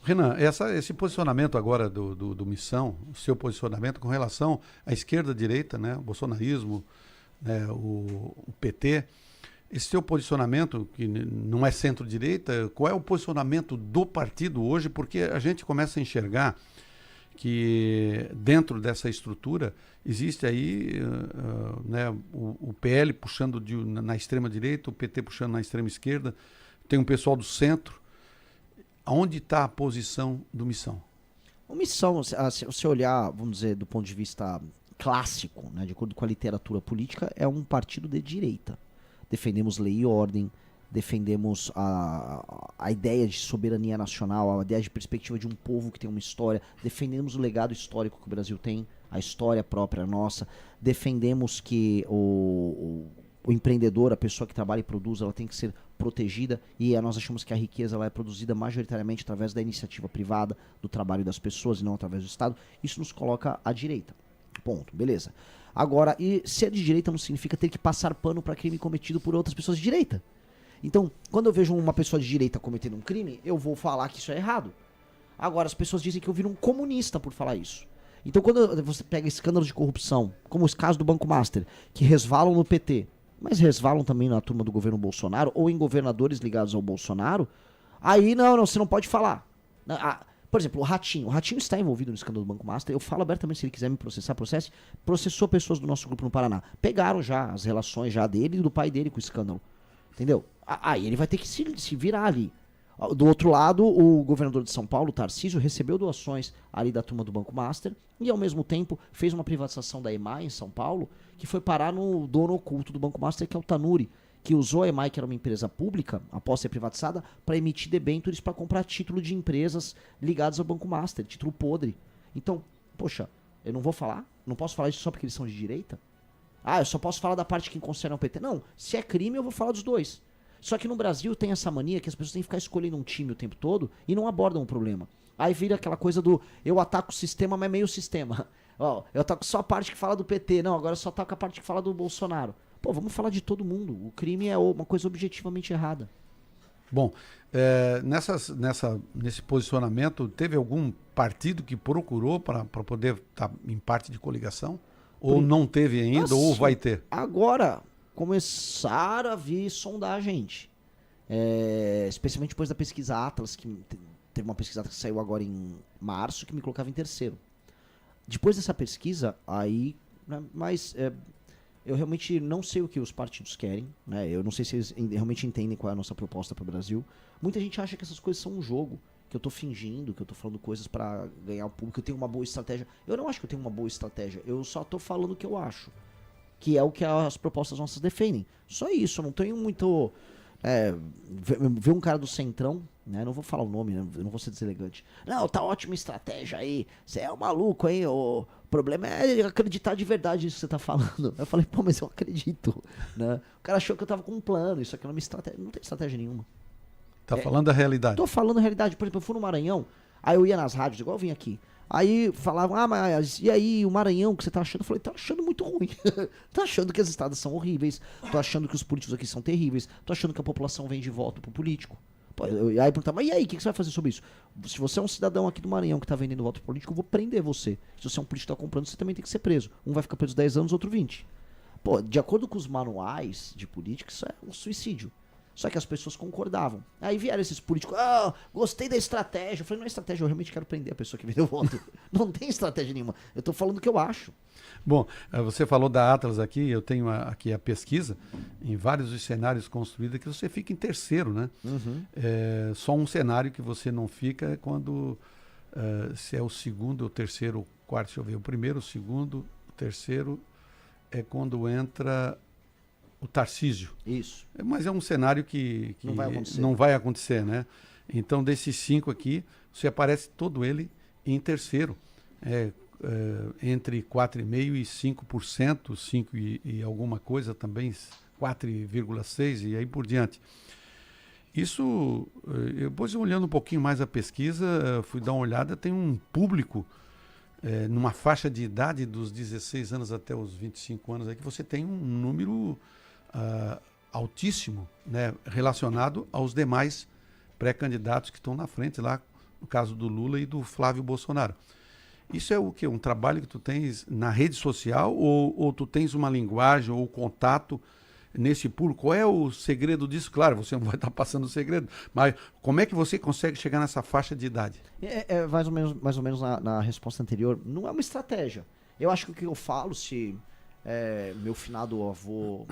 Renan, esse posicionamento agora do Missão, o seu posicionamento com relação à esquerda-direita, né, o bolsonarismo, né, o PT, esse seu posicionamento, que não é centro-direita, qual é o posicionamento do partido hoje? Porque a gente começa a enxergar que dentro dessa estrutura existe aí né, o PL puxando na extrema-direita, o PT puxando na extrema-esquerda, tem um pessoal do centro. Onde está a posição do Missão? O Missão, se você olhar, vamos dizer, do ponto de vista clássico, né, de acordo com a literatura política, é um partido de direita. Defendemos lei e ordem, defendemos a ideia de soberania nacional, a ideia de perspectiva de um povo que tem uma história, defendemos o legado histórico que o Brasil tem, a história própria nossa, defendemos que o empreendedor, a pessoa que trabalha e produz, ela tem que ser protegida, e nós achamos que a riqueza ela é produzida majoritariamente através da iniciativa privada, do trabalho das pessoas e não através do Estado. Isso nos coloca à direita. Ponto, beleza. Agora, e ser de direita não significa ter que passar pano para crime cometido por outras pessoas de direita. Então, quando eu vejo uma pessoa de direita cometendo um crime, eu vou falar que isso é errado. Agora, as pessoas dizem que eu viro um comunista por falar isso. Então, quando você pega escândalos de corrupção, como os casos do Banco Master, que resvalam no PT, mas resvalam também na turma do governo Bolsonaro, ou em governadores ligados ao Bolsonaro, aí não, você não pode falar. Por exemplo, o Ratinho está envolvido no escândalo do Banco Master, eu falo abertamente, se ele quiser me processar, processou pessoas do nosso grupo no Paraná. Pegaram já as relações já dele e do pai dele com o escândalo. Entendeu? Aí ele vai ter que se virar ali. Do outro lado, o governador de São Paulo, Tarcísio, recebeu doações ali da turma do Banco Master e, ao mesmo tempo, fez uma privatização da EMAI em São Paulo, que foi parar no dono oculto do Banco Master, que é o Tanuri, que usou a EMAI, que era uma empresa pública, após ser privatizada, para emitir debêntures para comprar título de empresas ligadas ao Banco Master, título podre. Então, poxa, eu não vou falar? Não posso falar isso só porque eles são de direita? Eu só posso falar da parte que concerne ao PT. Não, se é crime, eu vou falar dos dois. Só que no Brasil tem essa mania que as pessoas têm que ficar escolhendo um time o tempo todo e não abordam o problema. Aí vira aquela coisa do eu ataco o sistema, mas meio sistema. Eu ataco só a parte que fala do PT. Não, agora eu só ataco a parte que fala do Bolsonaro. Pô, vamos falar de todo mundo. O crime é uma coisa objetivamente errada. Bom, nesse posicionamento, teve algum partido que procurou para poder estar em parte de coligação? Ou não teve ainda, assim, ou vai ter? Agora começaram a vir sondar a gente. Especialmente depois da pesquisa Atlas, que teve uma pesquisa que saiu agora em março, que me colocava em terceiro. Depois dessa pesquisa, aí... Né, mas eu realmente não sei o que os partidos querem, né? Eu não sei se eles realmente entendem qual é a nossa proposta para o Brasil. Muita gente acha que essas coisas são um jogo, que eu tô fingindo, que eu tô falando coisas para ganhar o público, que eu tenho uma boa estratégia. Eu não acho que eu tenho uma boa estratégia, eu só tô falando o que eu acho, que é o que as propostas nossas defendem. Só isso, eu não tenho muito... ver um cara do Centrão, né? Não vou falar o nome, né? Eu não vou ser deselegante. Não, tá ótima estratégia aí, você é um maluco aí, o problema é acreditar de verdade nisso que você tá falando. Eu falei, pô, mas eu acredito, né? O cara achou que eu tava com um plano, isso aqui é uma estratégia, não tem estratégia nenhuma. Tá falando a realidade. Tô falando a realidade. Por exemplo, eu fui no Maranhão, aí eu ia nas rádios, igual eu vim aqui. Aí falavam, mas e aí, o Maranhão, o que você tá achando? Eu falei, tô achando muito ruim. Tô achando que as estradas são horríveis, tô achando que os políticos aqui são terríveis, tô achando que a população vende voto pro político. Aí perguntar, mas e aí, o que você vai fazer sobre isso? Se você é um cidadão aqui do Maranhão que tá vendendo voto político, eu vou prender você. Se você é um político que tá comprando, você também tem que ser preso. Um vai ficar preso 10 anos, outro 20. Pô, de acordo com os manuais de política, isso é um suicídio. Só que as pessoas concordavam. Aí vieram esses políticos, gostei da estratégia. Eu falei, não é estratégia, eu realmente quero prender a pessoa que vendeu o voto. Não tem estratégia nenhuma. Eu tô falando o que eu acho. Bom, você falou da Atlas aqui, eu tenho aqui a pesquisa, em vários dos cenários construídos, que você fica em terceiro, né? Uhum. Só um cenário que você não fica é quando se é o segundo, o terceiro, o quarto, deixa eu ver, o primeiro, o segundo, o terceiro, é quando entra o Tarcísio. Isso. Mas é um cenário que não vai acontecer, né? Então, desses 5 aqui, você aparece todo ele em terceiro. Entre 4,5% e 5%, 5 e alguma coisa também, 4,6% e aí por diante. Isso, depois olhando um pouquinho mais a pesquisa, fui dar uma olhada, tem um público numa faixa de idade dos 16 anos até os 25 anos, que você tem um número altíssimo, né, relacionado aos demais pré-candidatos que estão na frente lá, no caso do Lula e do Flávio Bolsonaro. Isso é o quê? Um trabalho que tu tens na rede social ou tu tens uma linguagem ou contato nesse público? Qual é o segredo disso? Claro, você não vai estar passando o segredo, mas como é que você consegue chegar nessa faixa de idade? É mais ou menos na resposta anterior, não é uma estratégia. Eu acho que o que eu falo, se meu finado avô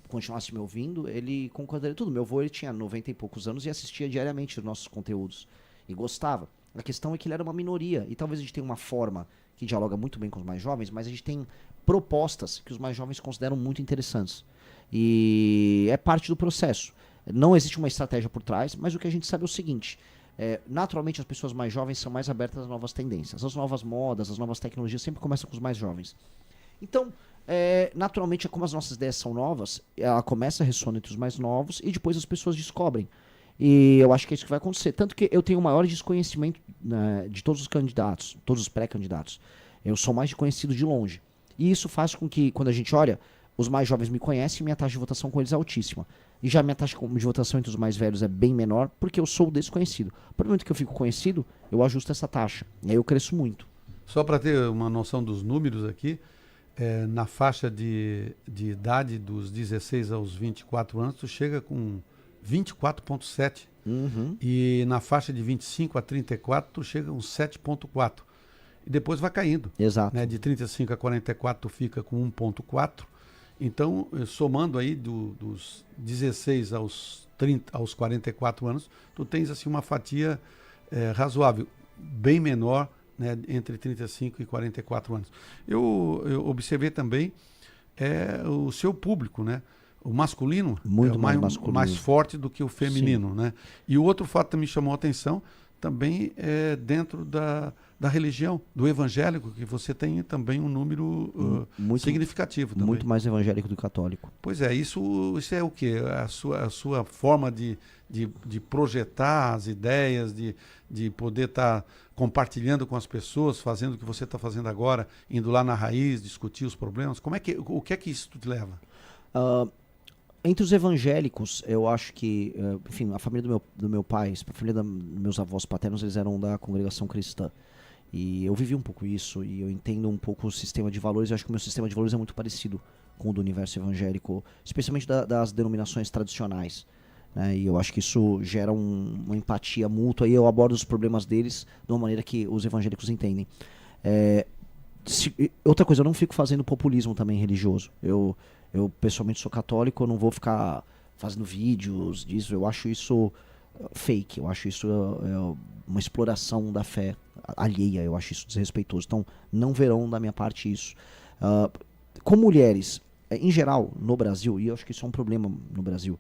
continuasse me ouvindo, ele concordaria tudo. Meu avô ele tinha 90 e poucos anos e assistia diariamente os nossos conteúdos e gostava. A questão é que ele era uma minoria e talvez a gente tenha uma forma que dialoga muito bem com os mais jovens, mas a gente tem propostas que os mais jovens consideram muito interessantes. E é parte do processo. Não existe uma estratégia por trás, mas o que a gente sabe é o seguinte: naturalmente as pessoas mais jovens são mais abertas às novas tendências. As novas modas, as novas tecnologias sempre começam com os mais jovens. Então, naturalmente, como as nossas ideias são novas, ela começa a ressoar entre os mais novos e depois as pessoas descobrem. E eu acho que é isso que vai acontecer. Tanto que eu tenho o maior desconhecimento, né, de todos os candidatos, todos os pré-candidatos. Eu sou mais conhecido de longe. E isso faz com que, quando a gente olha, os mais jovens me conhecem e minha taxa de votação com eles é altíssima. E já minha taxa de votação entre os mais velhos é bem menor, porque eu sou desconhecido. A partir do momento que eu fico conhecido, eu ajusto essa taxa. E aí eu cresço muito. Só para ter uma noção dos números aqui, na faixa de idade dos 16 aos 24 anos, tu chega com 24,7. Uhum. E na faixa de 25 a 34, tu chega com 7,4. E depois vai caindo. Exato. Né? De 35 a 44, tu fica com 1,4. Então, somando aí dos 16 aos 44 anos, tu tens assim uma fatia razoável, bem menor, né, entre 35 e 44 anos. Eu observei também o seu público, né? O masculino muito é mais forte do que o feminino, né? E o outro fato que me chamou a atenção também é dentro da religião, do evangélico, que você tem também um número significativo também. Muito mais evangélico do que católico. Pois é, isso é o quê? A sua forma de projetar as ideias, de poder estar compartilhando com as pessoas, fazendo o que você está fazendo agora, indo lá na raiz, discutir os problemas. O que é que isso te leva? Entre os evangélicos, eu acho que, enfim, a família do meu pai, a família dos meus avós paternos, eles eram da congregação cristã. E eu vivi um pouco isso, e eu entendo um pouco o sistema de valores. Eu acho que o meu sistema de valores é muito parecido com o do universo evangélico, especialmente das denominações tradicionais. Né? E eu acho que isso gera uma empatia mútua, e eu abordo os problemas deles de uma maneira que os evangélicos entendem. Outra coisa, eu não fico fazendo populismo também religioso. Eu pessoalmente sou católico, eu não vou ficar fazendo vídeos disso. Eu acho isso fake, eu acho isso uma exploração da fé alheia, eu acho isso desrespeitoso. Então, não verão da minha parte isso. Com mulheres, em geral, no Brasil, e eu acho que isso é um problema no Brasil,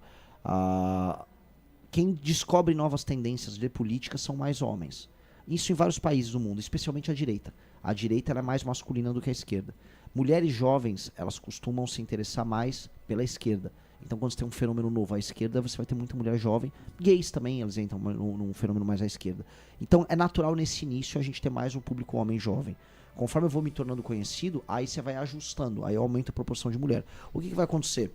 quem descobre novas tendências de política são mais homens. Isso em vários países do mundo, especialmente a direita. A direita ela é mais masculina do que a esquerda. Mulheres jovens, elas costumam se interessar mais pela esquerda. Então, quando você tem um fenômeno novo à esquerda, você vai ter muita mulher jovem. Gays também, eles entram num fenômeno mais à esquerda. Então, é natural nesse início a gente ter mais um público homem jovem. Conforme eu vou me tornando conhecido, aí você vai ajustando, aí aumenta a proporção de mulher. O que vai acontecer?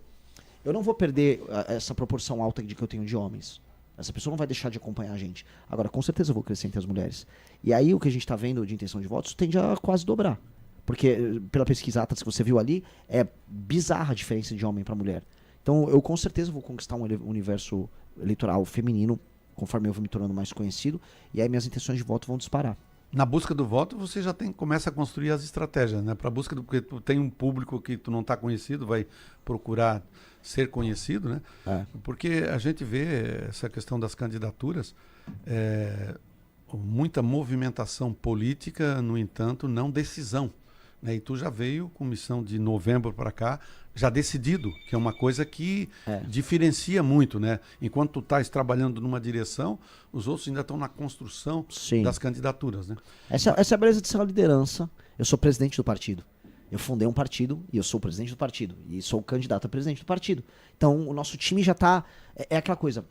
Eu não vou perder essa proporção alta que eu tenho de homens. Essa pessoa não vai deixar de acompanhar a gente. Agora, com certeza eu vou crescer entre as mulheres. E aí, o que a gente está vendo de intenção de votos tende a quase dobrar. Porque, pela pesquisa Atlas que você viu ali, é bizarra a diferença de homem para mulher. Então, eu com certeza vou conquistar um universo eleitoral feminino, conforme eu vou me tornando mais conhecido, e aí minhas intenções de voto vão disparar. Na busca do voto, você já começa a construir as estratégias, né? Para a busca porque tu tem um público que tu não está conhecido, vai procurar ser conhecido, né? Porque a gente vê essa questão das candidaturas, muita movimentação política, no entanto, não decisão. Né? E tu já veio com missão de novembro para cá, já decidido, que é uma coisa que diferencia muito, né? Enquanto tu estás trabalhando numa direção, os outros ainda estão na construção das candidaturas, né? Essa é a beleza de ser uma liderança. Eu sou presidente do partido. Eu fundei um partido e eu sou o presidente do partido. E sou o candidato a presidente do partido. Então, o nosso time já está... É aquela coisa...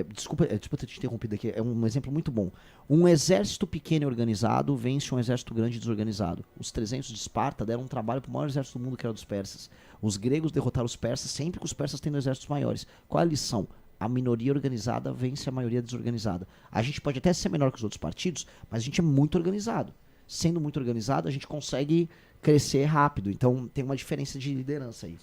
Desculpa ter te interrompido aqui, é um exemplo muito bom. Um exército pequeno e organizado vence um exército grande e desorganizado. Os 300 de Esparta deram um trabalho para o maior exército do mundo, que era o dos persas. Os gregos derrotaram os persas sempre que os persas tendo exércitos maiores. Qual é a lição? a minoria organizada vence a maioria desorganizada. A gente pode até ser menor que os outros partidos, mas a gente é muito organizado. Sendo muito organizado, a gente consegue crescer rápido. Então tem uma diferença de liderança aí.